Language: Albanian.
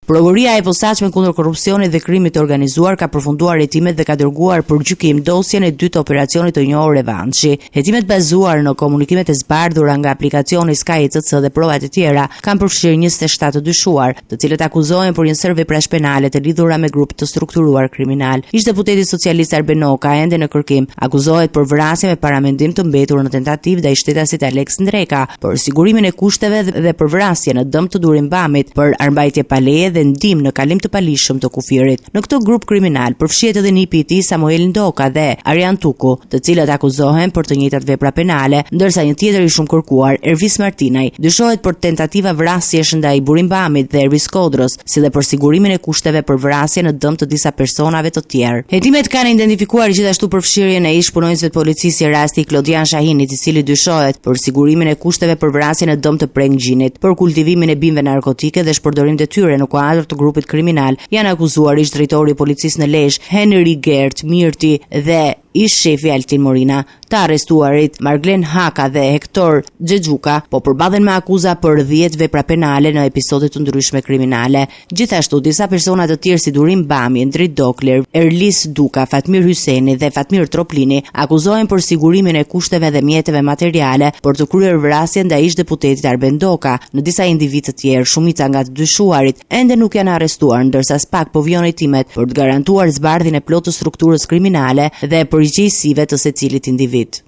Prokuroria e posaçme kundër korrupsionit dhe krimit të organizuar ka përfunduar hetimet dhe ka dërguar për gjykim dosjen e dytë operacionit të njohur Revanshi. Hetimet bazuar në komunikimet e zbardhura nga aplikacioni Sky CC dhe provat e tjera kanë përfshirë 27 të dyshuar, të cilët akuzohen për një sër veprash penale të lidhura me grup të strukturuar kriminal. Ish-deputeti socialist Arben Noka ende në kërkim akuzohet për vrasje me paramendim të mbetur në tentativë ndaj shtetasit Alex Ndreka, për sigurimin e kushteve dhe për vrasje në dëm të Durimbamit, për armbajtje pa leje dhe ndim në kalim të palishëm të kufirit. Në këtë grup kriminal përfshihet edhe nipi i tij Samuel Ndoka dhe Arjan Tuku, të cilët akuzohen për të njëjtat vepra penale, ndërsa një tjetër i shumë kërkuar, Ervis Martinaj, dyshohet për tentativa vrasjesh ndaj Burimbamit dhe Ervis Kodrës, si dhe për sigurimin e kushteve për vrasje në dëm të disa personave të tjerë. Hetimet kanë identifikuar gjithashtu përfshirjen e ish-punonjësve të policisë i rasti Klodian Shahinit, i cili dyshohet për sigurimin e kushteve për vrasje në dëm të Prenggjinit, për kultivimin e bimëve narkotike dhe shpërdorim detyre në kuadër të grupit kriminal. Janë akuzuar ish-drejtori i policisë në Lezhë, Henry Gert Mirti dhe ish shefi Altin Morina. Të arrestuarit Marglen Haka dhe Hektor Xhexhuka po përballen me akuza për 10 vepra penale në episode të ndryshme kriminale. Gjithashtu disa persona të tjerë si Durim Bami, Ndrit Dokler, Erlis Duka, Fatmir Hyseni dhe Fatmir Troplini akuzohen për sigurimin e kushteve dhe mjeteve materiale për të kryer vrasje ndaj ish-deputetit Arben Doka. Në disa individ të tjerë, shumica nga të dyshuarit ende nuk janë arrestuar, ndërsa SPAK po vjon hetimet për të garantuar zbardhjen e plotë të strukturës kriminale dhe përgjegjësive të secilit individ.